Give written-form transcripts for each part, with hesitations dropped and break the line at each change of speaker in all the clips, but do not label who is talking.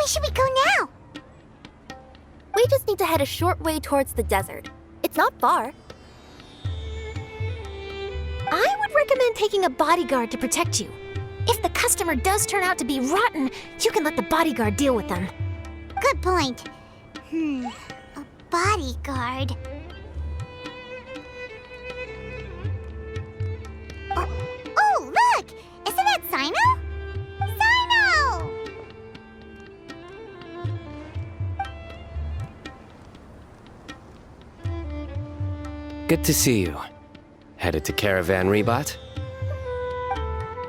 should we go now?
We just need to head a short way towards the desert. It's not far.
I would recommend taking a bodyguard to protect you. If the customer does turn out to be rotten, you can let the bodyguard deal with them.
Good point. A bodyguard. Oh, look! Isn't that Sino? Sino!
Good to see you. Headed to Caravan Rebot?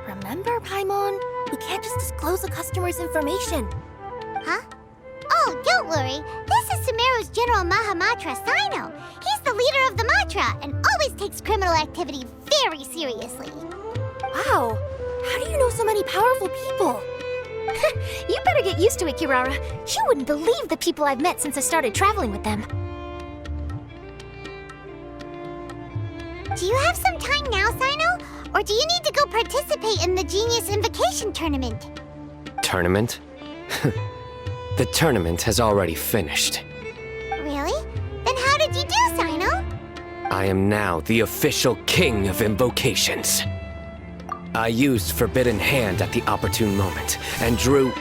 Remember, Paimon? We can't just disclose a customer's information.
Huh? Oh, don't worry. This is Sumeru's General Mahamatra, Sino. He's the leader of the Matra and always takes criminal activity very seriously.
Wow, how do you know so many powerful people?
You better get used to it, Kirara. You wouldn't believe the people I've met since I started traveling with them.
Do you have some time now, Sino? Or do you need to go participate in the Genius Invocation Tournament?
Tournament? The tournament has already finished.
Really? Then how did you do, Sino?
I am now the official king of invocations. I used Forbidden Hand at the opportune moment and drew...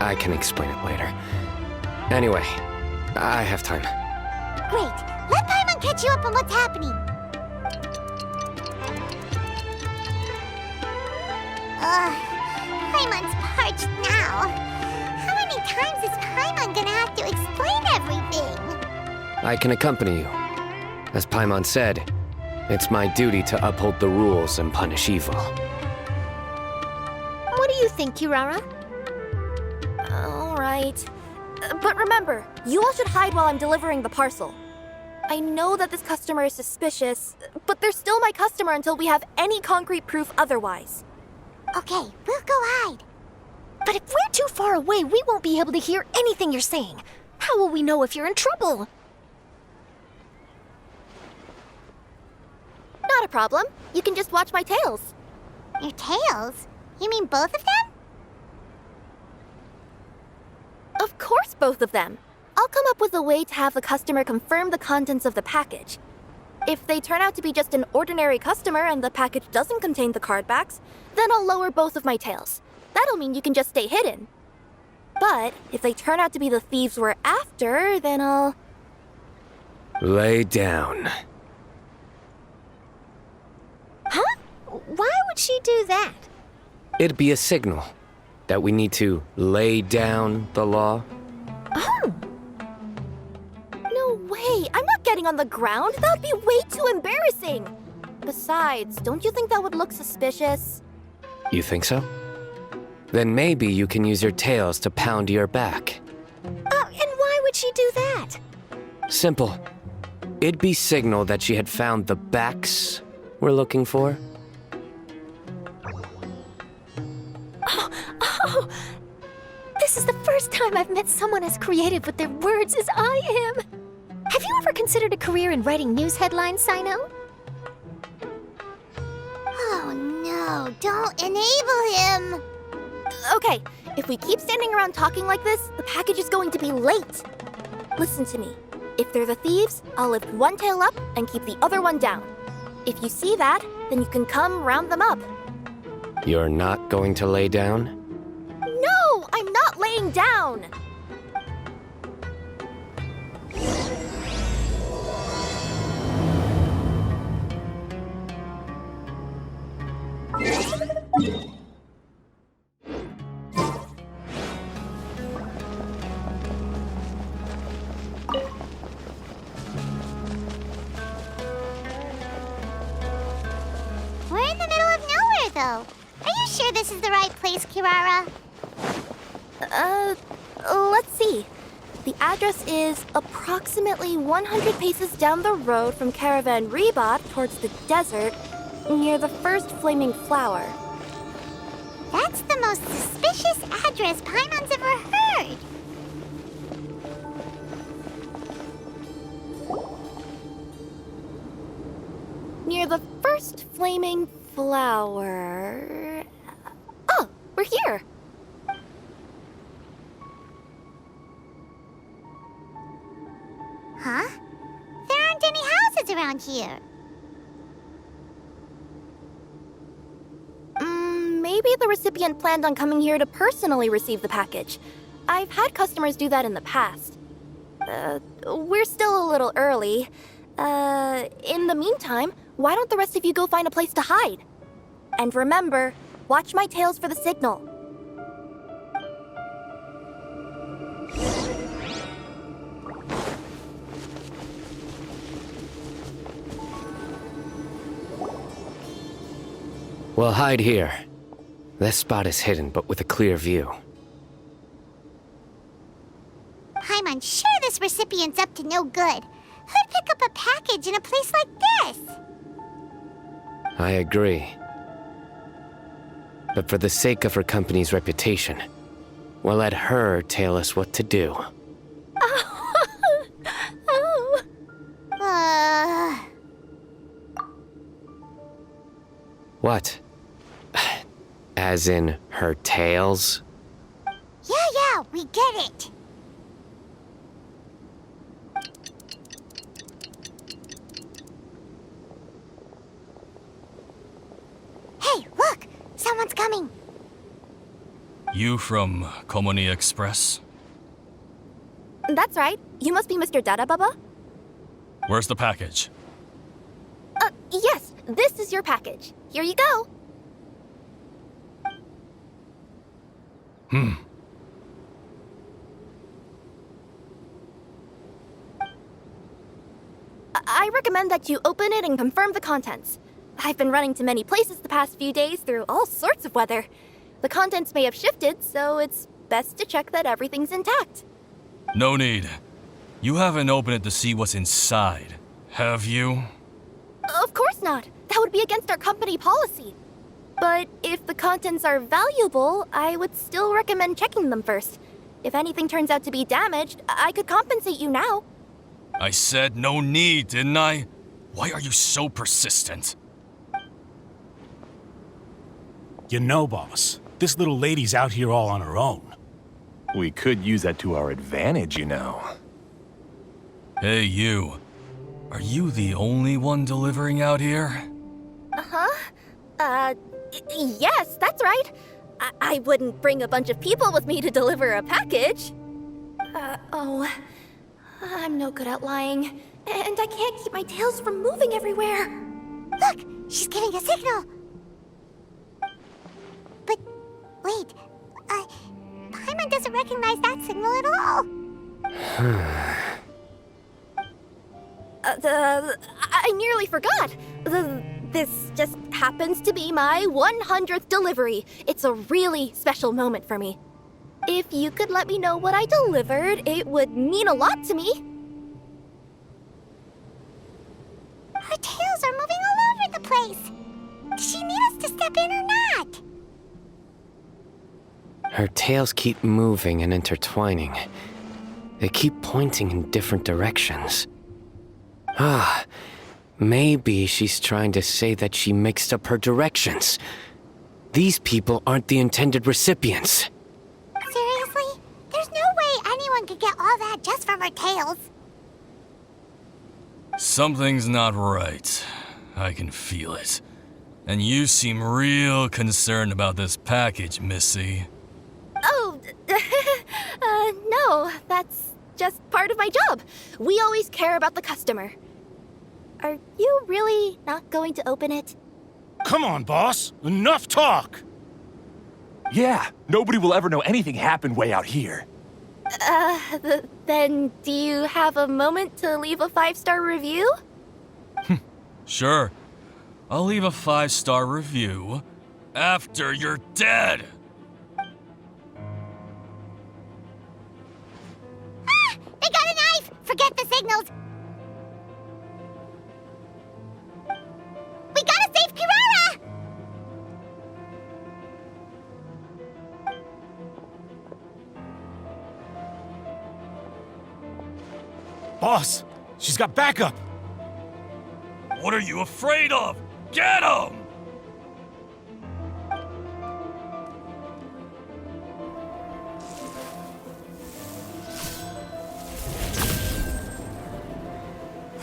I can explain it later. Anyway, I have time.
Great. Let Paimon catch you up on what's happening. Paimon's parched now. How many times is Paimon gonna have to explain everything?
I can accompany you. As Paimon said, it's my duty to uphold the rules and punish evil.
What do you think, Kirara?
All right. But remember, you all should hide while I'm delivering the parcel. I know that this customer is suspicious, but they're still my customer until we have any concrete proof otherwise.
Okay, we'll go hide.
But if we're too far away, we won't be able to hear anything you're saying. How will we know if you're in trouble?
Not a problem. You can just watch my tails.
Your tails? You mean both of them?
Of course, both of them. I'll come up with a way to have the customer confirm the contents of the package. If they turn out to be just an ordinary customer and the package doesn't contain the card backs, then I'll lower both of my tails. That'll mean you can just stay hidden. But if they turn out to be the thieves we're after, then I'll...
Lay down.
Huh? Why would she do that?
It'd be a signal that we need to lay down the law.
Oh.
No way! I'm not getting on the ground! That would be way too embarrassing! Besides, don't you think that would look suspicious?
You think so? Then maybe you can use your tails to pound your back.
And why would she do that?
Simple. It'd be signal that she had found the backs we're looking for.
Oh, this is the first time I've met someone as creative with their words as I am. Have you ever considered a career in writing news headlines, Sino?
Oh no, don't enable him!
Okay, if we keep standing around talking like this, the package is going to be late. Listen to me. If they're the thieves, I'll lift one tail up and keep the other one down. If you see that, then you can come round them up.
You're not going to lay down?
No, I'm not laying down!
We're in the middle of nowhere, though. Are you sure this is the right place, Kirara?
Let's see. The address is approximately 100 paces down the road from Caravan Rebot towards the desert, near the first flaming flower.
That's the most suspicious address Paimon's ever heard.
Near the first flaming flower... We're here.
Huh? There aren't any houses around here.
Maybe the recipient planned on coming here to personally receive the package. I've had customers do that in the past. We're still a little early. In the meantime, why don't the rest of you go find a place to hide? And remember, watch my tails for the signal.
We'll hide here. This spot is hidden, but with a clear view.
I'm unsure this recipient's up to no good. Who'd pick up a package in a place like this?
I agree. But for the sake of her company's reputation, we'll let her tell us what to do.
Oh.
What? As in her tails?
Yeah, we get it. Hey, look! Someone's coming.
You from Culminate Express?
That's right. You must be Mr. Dada Baba?
Where's the package?
Yes, this is your package. Here you go. I recommend that you open it and confirm the contents. I've been running to many places the past few days through all sorts of weather. The contents may have shifted, so it's best to check that everything's intact.
No need. You haven't opened it to see what's inside, have you?
Of course not. That would be against our company policy. But if the contents are valuable, I would still recommend checking them first. If anything turns out to be damaged, I could compensate you now.
I said no need, didn't I? Why are you so persistent?
You know, boss, this little lady's out here all on her own.
We could use that to our advantage, you know.
Hey, you. Are you the only one delivering out here?
Yes, that's right. I wouldn't bring a bunch of people with me to deliver a package. I'm no good at lying. And I can't keep my tails from moving everywhere.
Look, she's giving a signal. But wait, Paimon doesn't recognize that signal at all.
I nearly forgot. This just happens to be my 100th delivery. It's a really special moment for me. If you could let me know what I delivered, it would mean a lot to me.
Her tails are moving all over the place. Does she need us to step in or not?
Her tails keep moving and intertwining. They keep pointing in different directions. Maybe she's trying to say that she mixed up her directions. These people aren't the intended recipients.
Seriously? There's no way anyone could get all that just from her tails.
Something's not right. I can feel it. And you seem real concerned about this package, Missy.
Oh, no, that's just part of my job. We always care about the customer. Are you really not going to open it?
Come on, boss. Enough talk.
Yeah, nobody will ever know anything happened way out here.
Then do you have a moment to leave a 5-star review?
Sure. I'll leave a 5-star review after you're dead.
They got a knife! Forget the signals! We gotta save Kirara!
Boss, she's got backup.
What are you afraid of? Get him!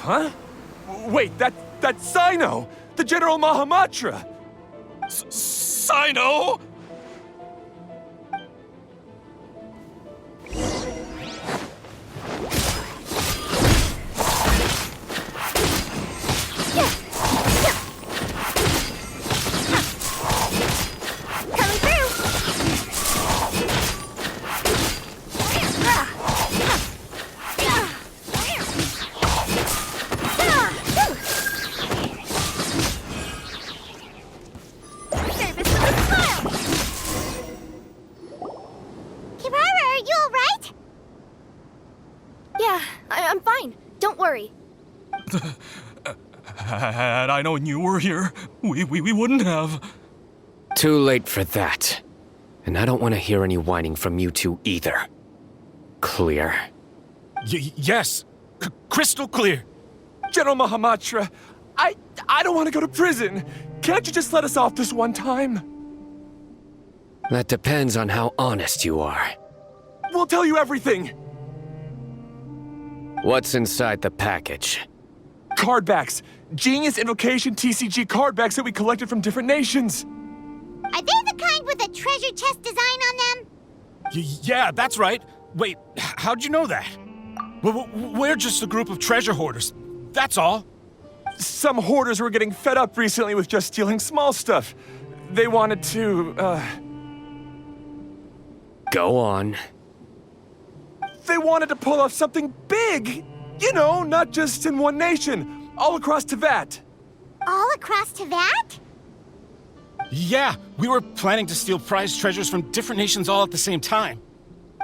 Huh? Wait, that's Sino! The General Mahamatra!
Sino?
Coming through! Service with a smile!
Kirara, are you alright?
Yeah, I'm fine. Don't worry.
Had I known you were here, we wouldn't have.
Too late for that. And I don't want to hear any whining from you two either. Clear?
Yes. Crystal clear.
General Mahamatra, I don't want to go to prison. Can't you just let us off this one time?
That depends on how honest you are.
We'll tell you everything.
What's inside the package?
Cardbacks. Genius Invocation TCG cardbacks that we collected from different nations.
Are they the kind with a treasure chest design on them?
Yeah, that's right. Wait, how'd you know that? We're just a group of treasure hoarders. That's all.
Some hoarders were getting fed up recently with just stealing small stuff. They wanted to,
Go on.
They wanted to pull off something big! You know, not just in one nation, all across Teyvat.
All across Teyvat?
Yeah, we were planning to steal prized treasures from different nations all at the same time.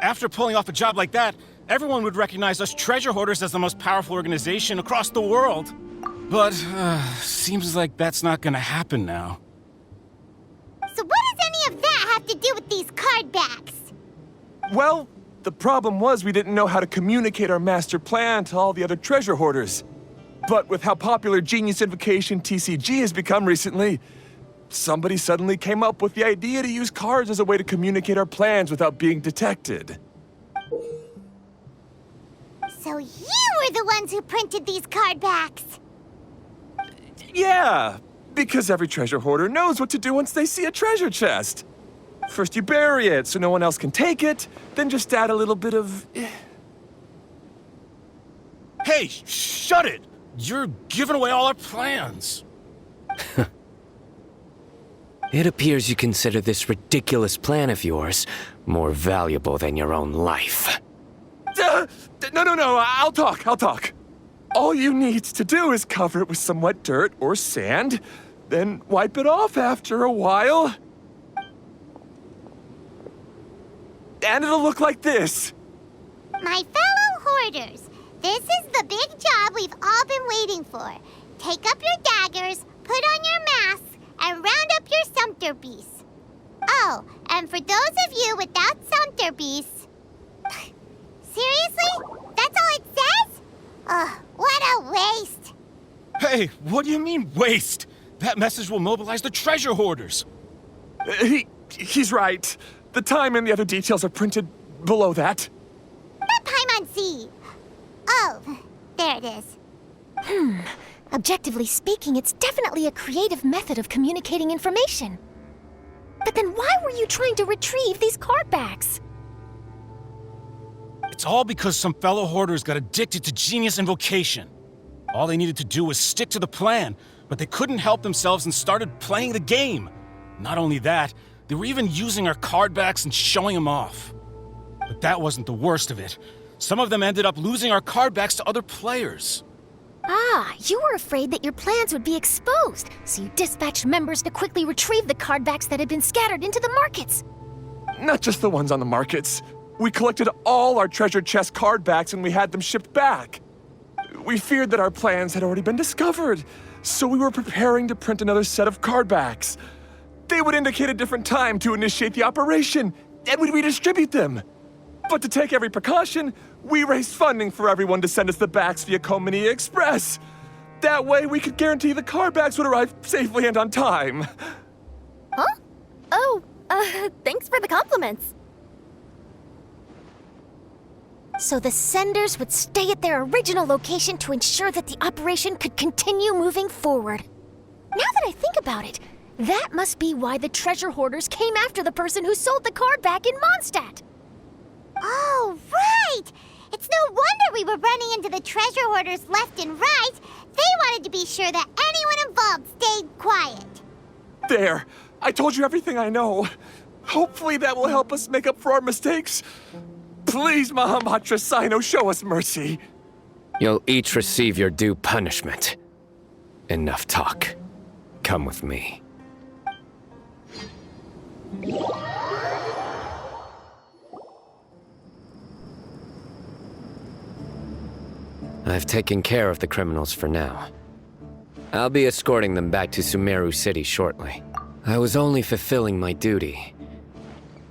After pulling off a job like that, everyone would recognize us treasure hoarders as the most powerful organization across the world. But, seems like that's not gonna happen now.
So what does any of that have to do with these card backs?
Well, the problem was we didn't know how to communicate our master plan to all the other treasure hoarders. But with how popular Genius Invocation TCG has become recently, somebody suddenly came up with the idea to use cards as a way to communicate our plans without being detected.
So you were the ones who printed these card backs?
Yeah, because every treasure hoarder knows what to do once they see a treasure chest. First you bury it so no one else can take it, then just add a little bit of...
Hey, shut it! You're giving away all our plans.
It appears you consider this ridiculous plan of yours more valuable than your own life.
No, I'll talk. All you need to do is cover it with some wet dirt or sand, then wipe it off after a while. And it'll look like this.
My fellow hoarders, this is the big job we've all been waiting for. Take up your daggers, put on your masks, and round up your sumpter beasts. Oh, and for those of you without sumpter beasts... Seriously? That's all it says? Ugh, what a waste.
Hey, what do you mean, waste? That message will mobilize the treasure hoarders.
He's right. The time and the other details are printed below that.
Not Paimon. Oh, there it is.
Objectively speaking, it's definitely a creative method of communicating information. But then why were you trying to retrieve these card backs?
It's all because some fellow hoarders got addicted to Genius Invocation. All they needed to do was stick to the plan, but they couldn't help themselves and started playing the game. Not only that, they were even using our card backs and showing them off. But that wasn't the worst of it. Some of them ended up losing our card backs to other players.
Ah, you were afraid that your plans would be exposed, so you dispatched members to quickly retrieve the card backs that had been scattered into the markets.
Not just the ones on the markets. We collected all our treasure chest card backs and we had them shipped back. We feared that our plans had already been discovered, so we were preparing to print another set of card backs. They would indicate a different time to initiate the operation, and we'd redistribute them. But to take every precaution, we raised funding for everyone to send us the backs via Culminate Express. That way, we could guarantee the card backs would arrive safely and on time.
Huh? Oh, thanks for the compliments.
So the senders would stay at their original location to ensure that the operation could continue moving forward. Now that I think about it, that must be why the treasure hoarders came after the person who sold the card back in Mondstadt.
Oh, right! It's no wonder we were running into the treasure hoarders left and right. They wanted to be sure that anyone involved stayed quiet.
There! I told you everything I know. Hopefully that will help us make up for our mistakes. Please, Mahamatra Sino, show us mercy.
You'll each receive your due punishment. Enough talk. Come with me. I've taken care of the criminals for now. I'll be escorting them back to Sumeru City shortly. I was only fulfilling my duty.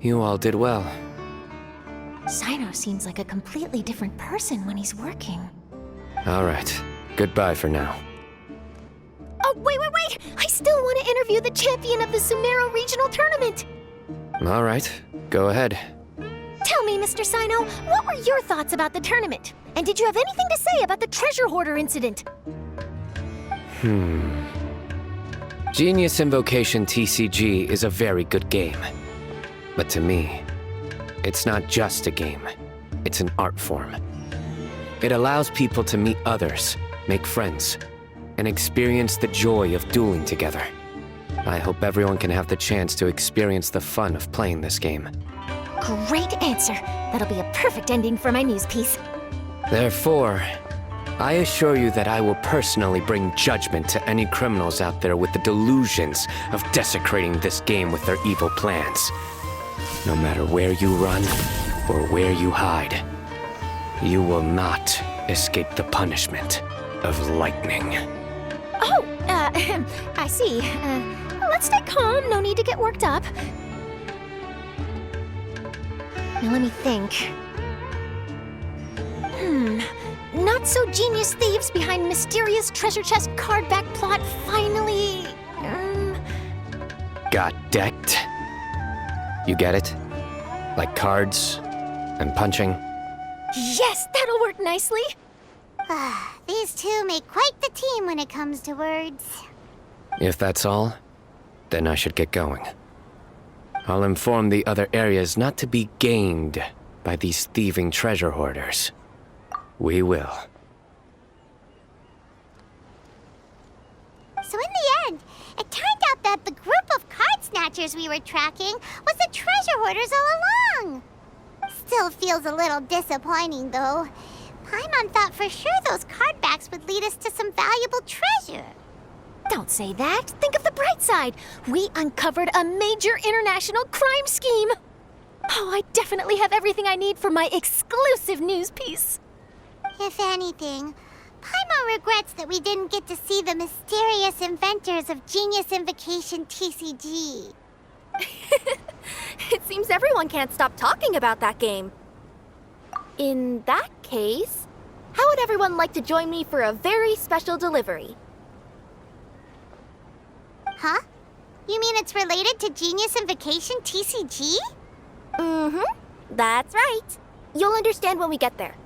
You all did well.
Sino seems like a completely different person when he's working.
All right. Goodbye for now.
Oh, wait! I still want to interview the champion of the Sumeru Regional Tournament!
All right. Go ahead.
Tell me, Mr. Sino, what were your thoughts about the tournament? And did you have anything to say about the treasure hoarder incident?
Genius Invocation TCG is a very good game. But to me, it's not just a game. It's an art form. It allows people to meet others, make friends, and experience the joy of dueling together. I hope everyone can have the chance to experience the fun of playing this game.
Great answer. That'll be a perfect ending for my news piece.
Therefore, I assure you that I will personally bring judgment to any criminals out there with the delusions of desecrating this game with their evil plans. No matter where you run or where you hide, you will not escape the punishment of lightning.
Oh, I see. Let's stay calm. No need to get worked up. Now let me think. Not so genius thieves behind mysterious treasure chest card back plot finally...
Got decked? You get it? Like cards and punching?
Yes, that'll work nicely.
These two make quite the team when it comes to words.
If that's all, then I should get going. I'll inform the other areas not to be gamed by these thieving treasure hoarders. We will.
So in the end, it turned out that the group of card snatchers we were tracking was the treasure hoarders all along. Still feels a little disappointing, though. Paimon thought for sure those card backs would lead us to some valuable treasure.
Don't say that. Think of the bright side. We uncovered a major international crime scheme. Oh, I definitely have everything I need for my exclusive news piece.
If anything, Paimon regrets that we didn't get to see the mysterious inventors of Genius Invocation TCG.
It seems everyone can't stop talking about that game. In that case, how would everyone like to join me for a very special delivery?
Huh? You mean it's related to Genius Invocation TCG?
That's right. You'll understand when we get there.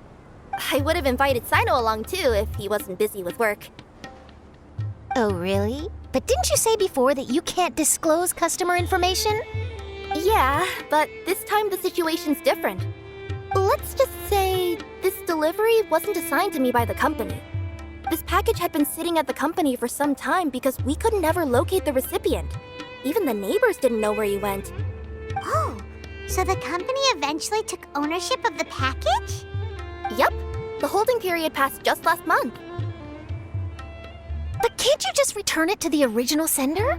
I would have invited Sino along too if he wasn't busy with work.
Oh, really? But didn't you say before that you can't disclose customer information?
Yeah, but this time the situation's different. Let's just say this delivery wasn't assigned to me by the company. This package had been sitting at the company for some time because we could never locate the recipient. Even the neighbors didn't know where he went.
Oh, so the company eventually took ownership of the package?
Yep, the holding period passed just last month.
But can't you just return it to the original sender?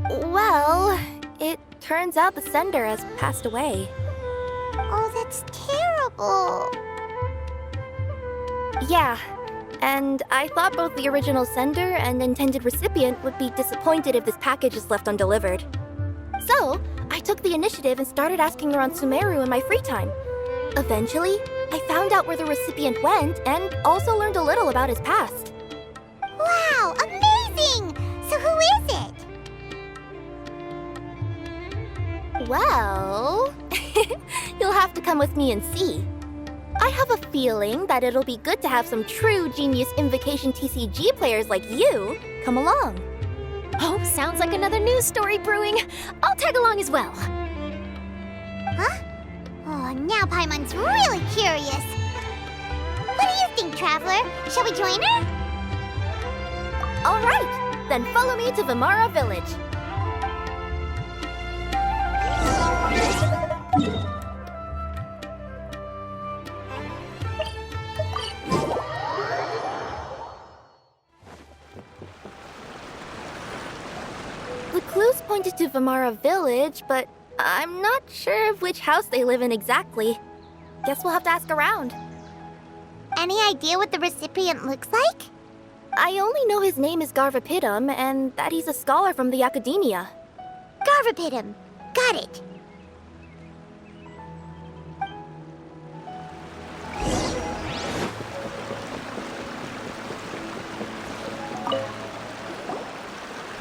Well, it turns out the sender has passed away.
Oh, that's terrible.
Yeah, and I thought both the original sender and intended recipient would be disappointed if this package is left undelivered. So, I took the initiative and started asking around Sumeru in my free time. Eventually, I found out where the recipient went and also learned a little about his past.
Wow, amazing! So who is it?
Well, you'll have to come with me and see. I have a feeling that it'll be good to have some true Genius Invocation TCG players like you come along.
Oh, sounds like another news story brewing. I'll tag along as well.
Huh? Oh, now Paimon's really curious. What do you think, Traveler? Shall we join her?
All right, then follow me to Vimara Village. The clues pointed to Vimara Village, but I'm not sure of which house they live in exactly. Guess we'll have to ask around.
Any idea what the recipient looks like?
I only know his name is Garvapitum and that he's a scholar from the Academia.
Garvapitum. Got it.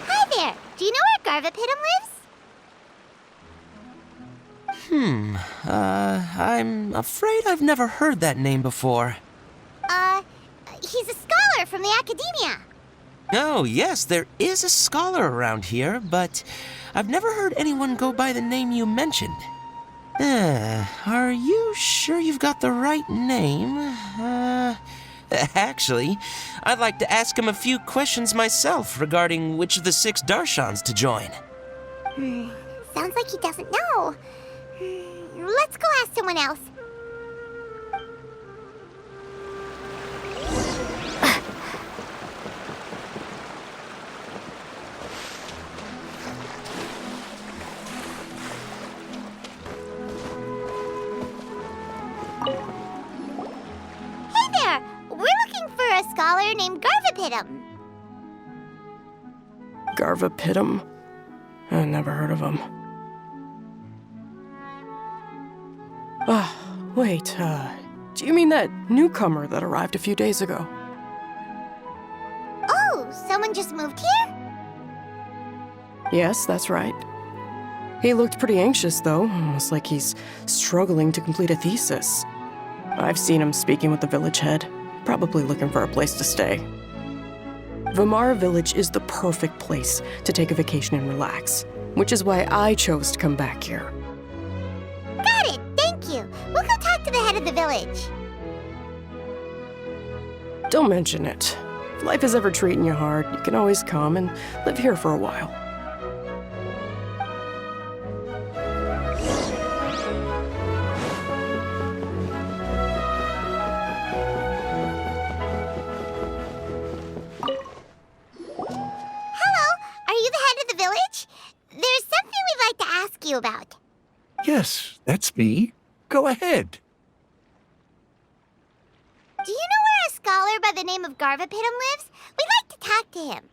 Hi there. Do you know where Garvapitum lives?
I'm afraid I've never heard that name before.
He's a scholar from the Academia.
Oh, yes, there is a scholar around here, but I've never heard anyone go by the name you mentioned. Are you sure you've got the right name? Actually, I'd like to ask him a few questions myself regarding which of the 6 Darshans to join.
Sounds like he doesn't know. Let's go ask someone else. Hey there! We're looking for a scholar named Garvapitum.
Garvapitum? I never heard of him. Wait, do you mean that newcomer that arrived a few days ago?
Oh, someone just moved here?
Yes, that's right. He looked pretty anxious, though, almost like he's struggling to complete a thesis. I've seen him speaking with the village head, probably looking for a place to stay. Vimara Village is the perfect place to take a vacation and relax, which is why I chose to come back here.
Got it, thank you. We'll go talk to the head of the village.
Don't mention it. If life is ever treating you hard, you can always come and live here for a while.
Hello, are you the head of the village? There's something we'd like to ask you about.
Yes, that's me. Go ahead.
Do you know where a scholar by the name of Garvapitum lives? We'd like to talk to him.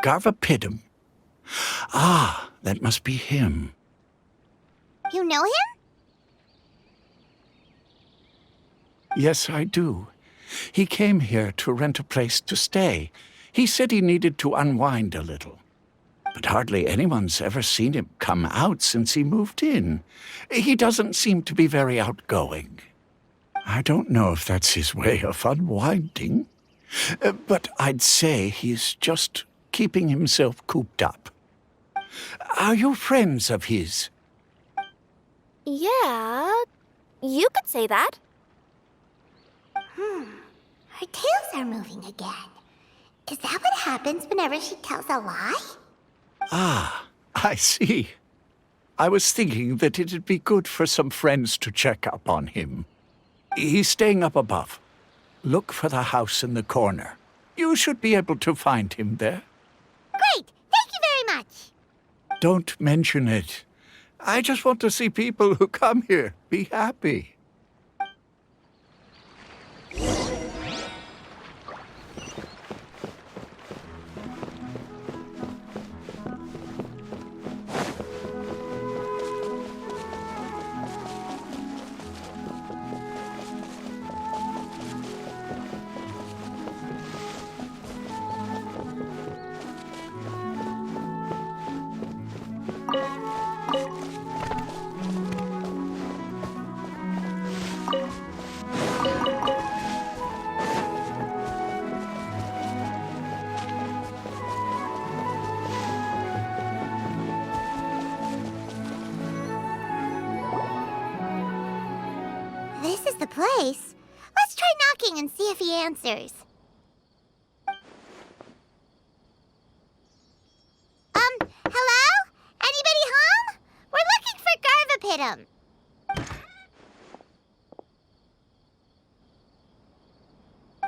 Garvapitum. Ah, that must be him.
You know him?
Yes, I do. He came here to rent a place to stay. He said he needed to unwind a little. But hardly anyone's ever seen him come out since he moved in. He doesn't seem to be very outgoing. I don't know if that's his way of unwinding, but I'd say he's just keeping himself cooped up. Are you friends of his?
Yeah, you could say that.
Her tails are moving again. Is that what happens whenever she tells a lie?
Ah, I see. I was thinking that it'd be good for some friends to check up on him. He's staying up above. Look for the house in the corner. You should be able to find him there.
Great! Thank you very much!
Don't mention it. I just want to see people who come here be happy.
place? Let's try knocking and see if he answers. Hello? Anybody home? We're looking for Garvapitum.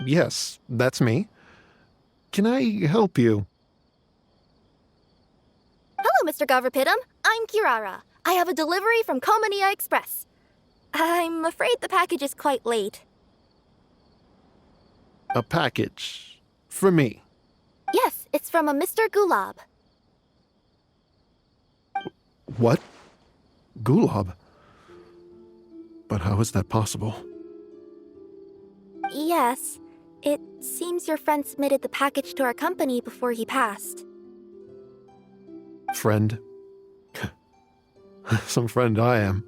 Yes, that's me. Can I help you?
Hello, Mr. Garvapitum. I'm Kirara. I have a delivery from Culminate Express. I'm afraid the package is quite late.
A package. For me.
Yes, it's from a Mr. Gulab.
What? Gulab? But how is that possible?
Yes. It seems your friend submitted the package to our company before he passed.
Friend? Some friend I am.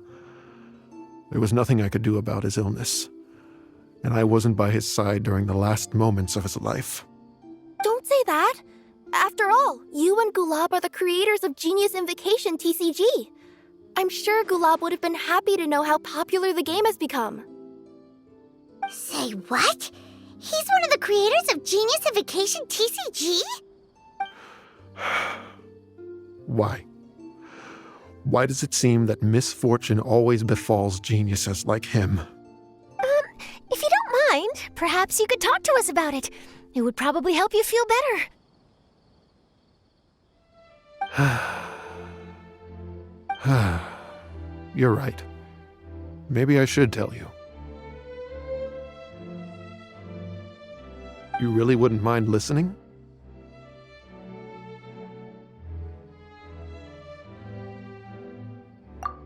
There was nothing I could do about his illness, and I wasn't by his side during the last moments of his life.
Don't say that! After all, you and Gulab are the creators of Genius Invocation TCG. I'm sure Gulab would have been happy to know how popular the game has become.
Say what? He's one of the creators of Genius Invocation TCG?
Why? Why does it seem that misfortune always befalls geniuses like him?
If you don't mind, perhaps you could talk to us about it. It would probably help you feel better.
You're right. Maybe I should tell you. You really wouldn't mind listening?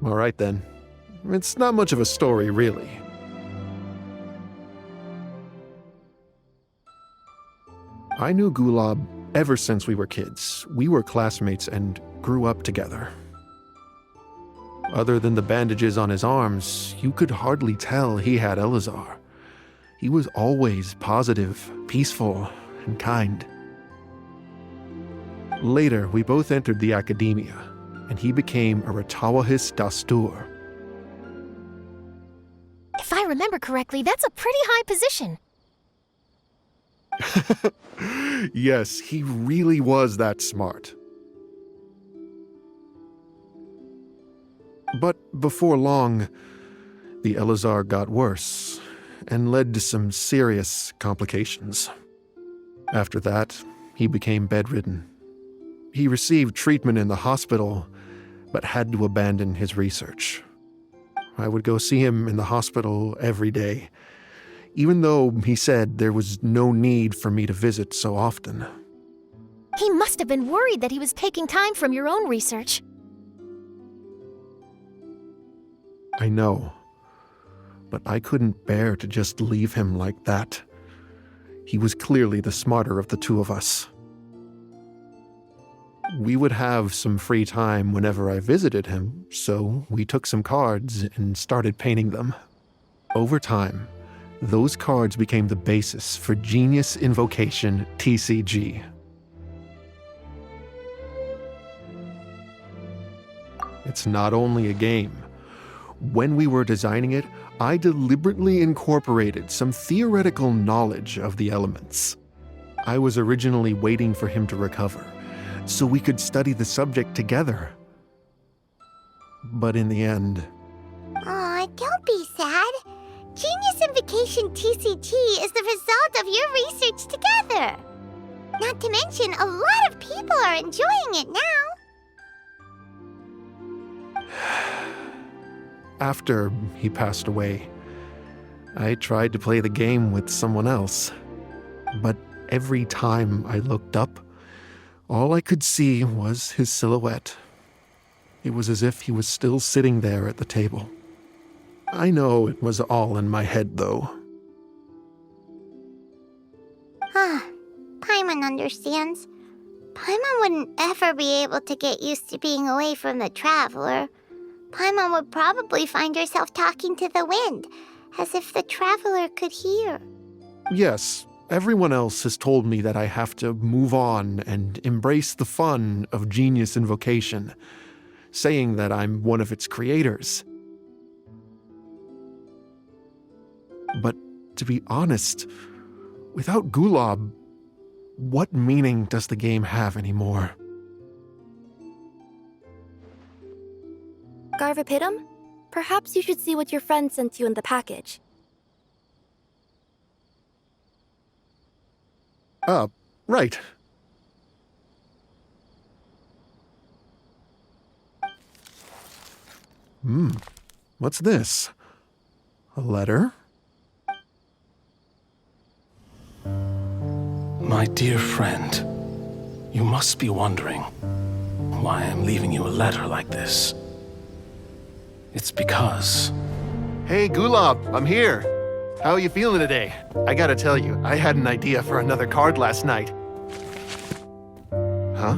All right then. It's not much of a story, really. I knew Gulab ever since we were kids. We were classmates and grew up together. Other than the bandages on his arms, you could hardly tell he had Elazar. He was always positive, peaceful, and kind. Later, we both entered the academia, and he became a Ratawahis Dastur.
If I remember correctly, that's a pretty high position.
Yes, he really was that smart. But before long, the Elazar got worse and led to some serious complications. After that, he became bedridden. He received treatment in the hospital, but had to abandon his research. I would go see him in the hospital every day, even though he said there was no need for me to visit so often.
He must have been worried that he was taking time from your own research.
I know, but I couldn't bear to just leave him like that. He was clearly the smarter of the two of us. We would have some free time whenever I visited him, so we took some cards and started painting them. Over time, those cards became the basis for Genius Invocation TCG. It's not only a game. When we were designing it, I deliberately incorporated some theoretical knowledge of the elements. I was originally waiting for him to recover, so we could study the subject together. But in the end...
Aw, don't be sad. Genius Invocation TCG is the result of your research together. Not to mention, a lot of people are enjoying it now.
After he passed away, I tried to play the game with someone else. But every time I looked up, all I could see was his silhouette. It was as if he was still sitting there at the table. I know it was all in my head, though.
Paimon understands. Paimon wouldn't ever be able to get used to being away from the Traveler. Paimon would probably find herself talking to the wind, as if the Traveler could hear.
Yes, everyone else has told me that I have to move on and embrace the fun of Genius Invocation, saying that I'm one of its creators. But to be honest, without Gulob, what meaning does the game have anymore?
Garvapidum, perhaps you should see what your friend sent you in the package.
Right. What's this? A letter?
My dear friend, you must be wondering why I'm leaving you a letter like this. It's because...
Hey, Gulob, I'm here. How are you feeling today? I gotta tell you, I had an idea for another card last night. Huh?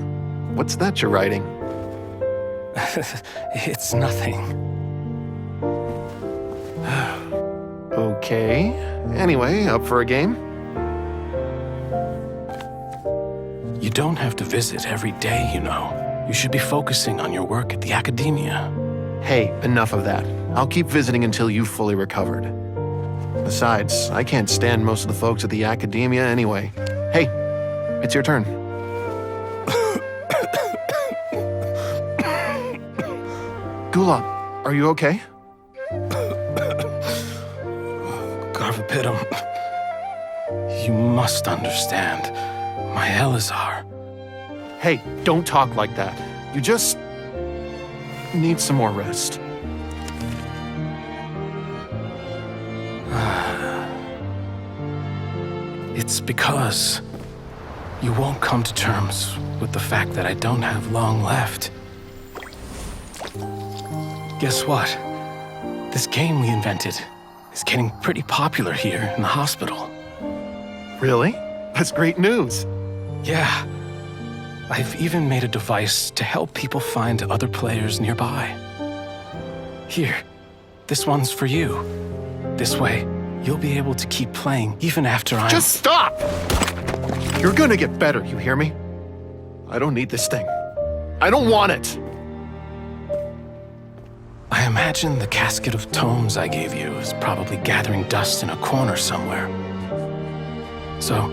What's that you're writing?
It's nothing.
Okay. Anyway, up for a game?
You don't have to visit every day, you know. You should be focusing on your work at the academia.
Hey, enough of that. I'll keep visiting until you've fully recovered. Besides, I can't stand most of the folks at the academia anyway. Hey, it's your turn. Gulob, are you okay?
Garvapidum, you must understand. My Elazar.
Hey, don't talk like that. You just need some more rest.
It's because you won't come to terms with the fact that I don't have long left. Guess what? This game we invented is getting pretty popular here in the hospital.
Really? That's great news.
Yeah. I've even made a device to help people find other players nearby. Here, this one's for you. This way, you'll be able to keep playing even after I'm...
Just stop! You're gonna get better, you hear me? I don't need this thing. I don't want it!
I imagine the casket of tomes I gave you is probably gathering dust in a corner somewhere. So,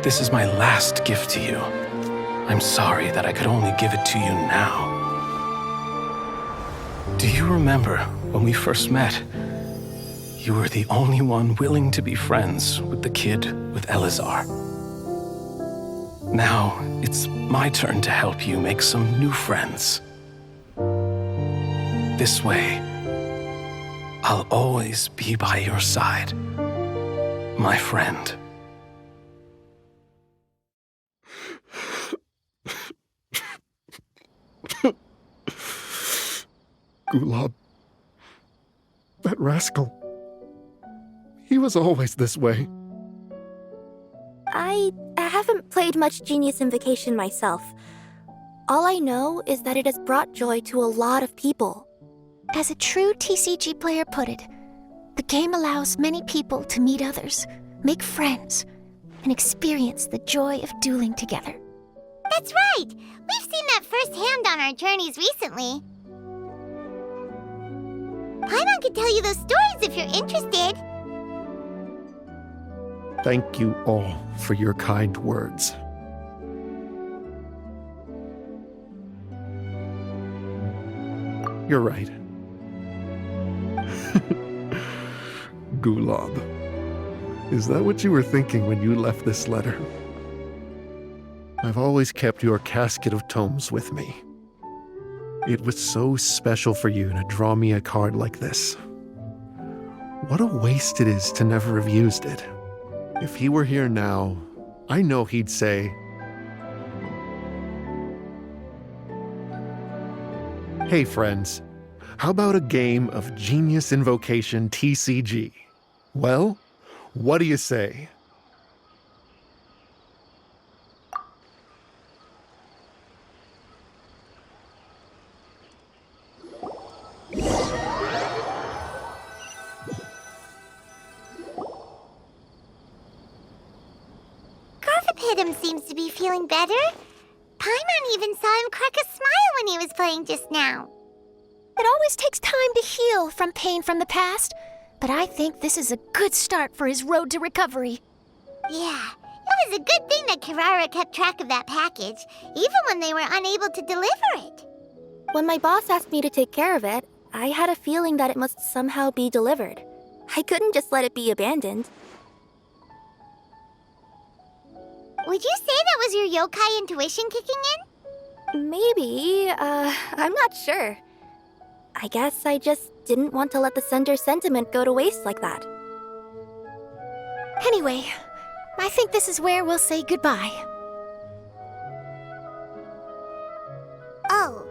this is my last gift to you. I'm sorry that I could only give it to you now. Do you remember when we first met? You were the only one willing to be friends with the kid with Elazar. Now, it's my turn to help you make some new friends. This way, I'll always be by your side, my friend.
Gulob. That rascal. He was always this way.
I haven't played much Genius Invocation myself. All I know is that it has brought joy to a lot of people.
As a true TCG player put it, the game allows many people to meet others, make friends, and experience the joy of dueling together.
That's right! We've seen that firsthand on our journeys recently. Paimon could tell you those stories if you're interested.
Thank you all for your kind words. You're right. Gulob. Is that what you were thinking when you left this letter? I've always kept your casket of tomes with me. It was so special for you to draw me a card like this. What a waste it is to never have used it. If he were here now, I know he'd say, "Hey friends, how about a game of Genius Invocation TCG? Well, what do you say?"
Garvapidum seems to be feeling better. Paimon even saw him crack a smile when he was playing just now.
It always takes time to heal from pain from the past, but I think this is a good start for his road to recovery.
Yeah, it was a good thing that Carrara kept track of that package, even when they were unable to deliver it.
When my boss asked me to take care of it, I had a feeling that it must somehow be delivered. I couldn't just let it be abandoned.
Would you say that was your yokai intuition kicking in?
Maybe, I'm not sure. I guess I just didn't want to let the sender's sentiment go to waste like that.
Anyway, I think this is where we'll say goodbye.
Oh.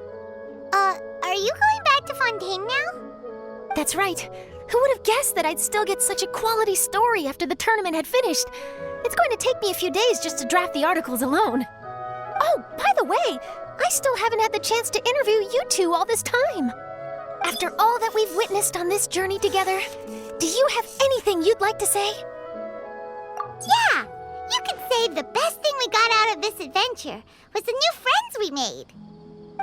Are you going back to Fontaine now?
That's right. Who would have guessed that I'd still get such a quality story after the tournament had finished? It's going to take me a few days just to draft the articles alone. Oh, by the way, I still haven't had the chance to interview you two all this time. After all that we've witnessed on this journey together, do you have anything you'd like to say?
Yeah! You can say the best thing we got out of this adventure was the new friends we made.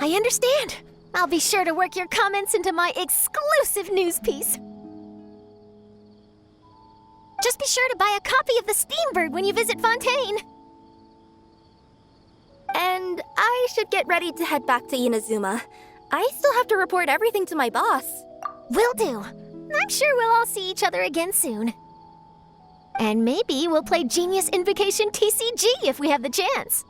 I understand. I'll be sure to work your comments into my exclusive news piece. Just be sure to buy a copy of the Steambird when you visit Fontaine.
And I should get ready to head back to Inazuma. I still have to report everything to my boss.
Will do. I'm sure we'll all see each other again soon. And maybe we'll play Genius Invocation TCG if we have the chance.